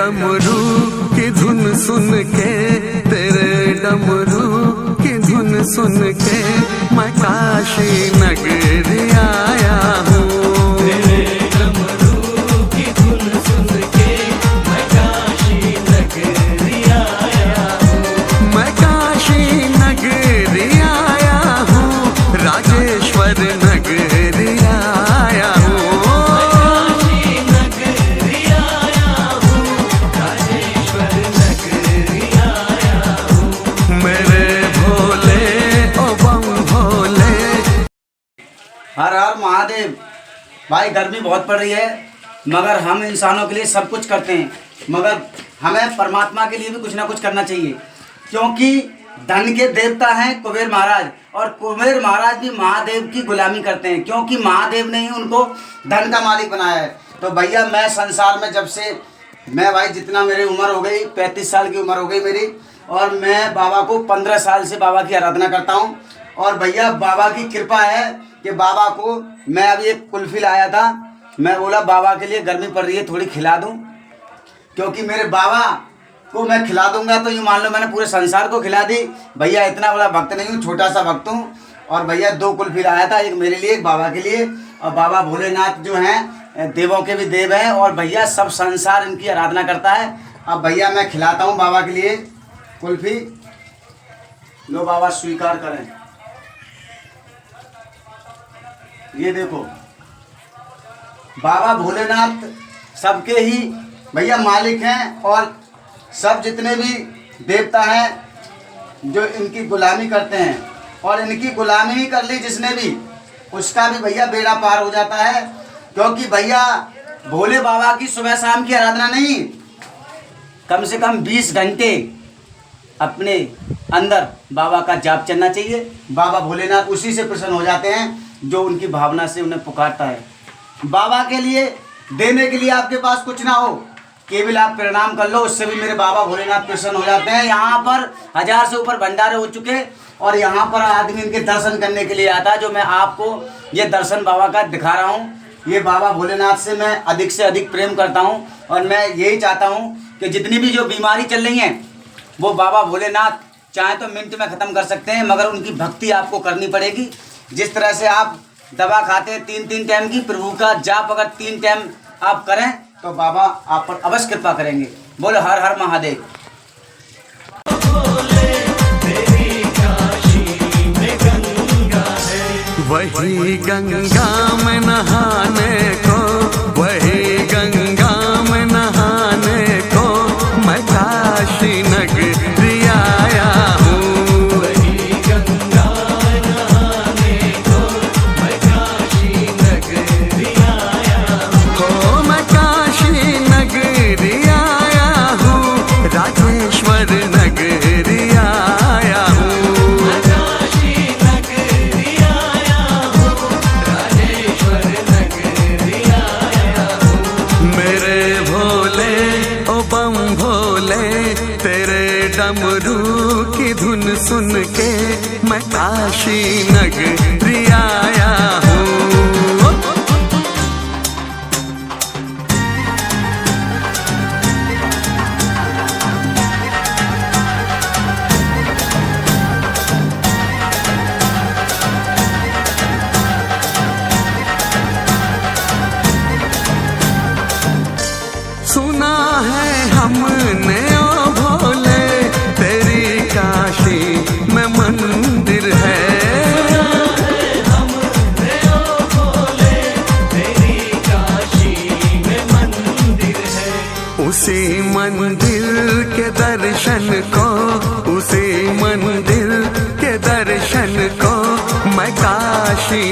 डमरू की धुन सुन के, तेरे डमरू की धुन सुन के मैं काशी नगरी आया हूँ। तेरे डमरू की धुन सुन के मैं काशी नगरी आया हूँ। मैं काशी नगरी आया हूँ, राजेश्वर नगरी आया हूँ। हर हर महादेव। भाई गर्मी बहुत पड़ रही है, मगर हम इंसानों के लिए सब कुछ करते हैं, मगर हमें परमात्मा के लिए भी कुछ ना कुछ करना चाहिए, क्योंकि धन के देवता हैं कुबेर महाराज, और कुबेर महाराज भी महादेव की गुलामी करते हैं, क्योंकि महादेव ने ही उनको धन का मालिक बनाया है। तो भैया मैं संसार में जब से मैं भाई जितना मेरी उम्र हो गई, 35 साल की उम्र हो गई मेरी, और मैं बाबा को 15 साल से बाबा की आराधना करता हूँ। और भैया बाबा की कृपा है कि बाबा को मैं अभी एक कुल्फी लाया था, मैं बोला बाबा के लिए गर्मी पड़ रही है थोड़ी खिला दूं, क्योंकि मेरे बाबा को मैं खिला दूंगा तो यूँ मान लो मैंने पूरे संसार को खिला दी। भैया इतना बड़ा भक्त नहीं हूँ, छोटा सा भक्त हूँ। और भैया 2 कुल्फी लाया था, एक मेरे लिए एक बाबा के लिए। और बाबा भोलेनाथ जो हैं देवों के भी देव हैं, और भैया सब संसार इनकी आराधना करता है। अब भैया मैं खिलाता हूँ बाबा के लिए कुल्फी, लो बाबा स्वीकार करें। ये देखो बाबा भोलेनाथ सबके ही भैया मालिक हैं, और सब जितने भी देवता हैं जो इनकी गुलामी करते हैं, और इनकी गुलामी ही कर ली जिसने भी, उसका भी भैया बेड़ा पार हो जाता है। क्योंकि भैया भोले बाबा की सुबह शाम की आराधना नहीं, कम से कम 20 घंटे अपने अंदर बाबा का जाप चलना चाहिए। बाबा भोलेनाथ उसी से प्रसन्न हो जाते हैं जो उनकी भावना से उन्हें पुकारता है। बाबा के लिए देने के लिए आपके पास कुछ ना हो, केवल आप प्रणाम कर लो, उससे भी मेरे बाबा भोलेनाथ प्रसन्न हो जाते हैं। यहाँ पर 1000 से ऊपर भंडारे हो चुके, और यहाँ पर आदमी इनके दर्शन करने के लिए आता है। जो मैं आपको ये दर्शन बाबा का दिखा रहा हूँ, ये बाबा भोलेनाथ से मैं अधिक से अधिक प्रेम करता हूँ, और मैं यही चाहता हूँ कि जितनी भी जो बीमारी चल रही हैं वो बाबा भोलेनाथ चाहे तो मिनट में ख़त्म कर सकते हैं, मगर उनकी भक्ति आपको करनी पड़ेगी। जिस तरह से आप दवा खाते हैं 3-3 टाइम की, प्रभु का जाप अगर 3 टाइम आप करें तो बाबा आप पर अवश्य कृपा करेंगे। बोले हर हर महादेव। वही गंगा में नहाने को, वही गंगा में नहाने को मैं काशी नगरी आया हूँ। वही गंगा में नहाने को मैं काशी नगरी आया हूँ। हो मैं काशी नगरी आया हूँ, राजेश्वर नगरी आया हूँ। डमरू की धुन सुन के मैं काशी नगरी आया हूँ। सुना है हमने ओ भोले तेरी काशी में मंदिर है, हमने ओ भोले तेरी काशी में मंदिर है। उसी मंदिर के दर्शन को, उसी मंदिर के दर्शन को मैं काशी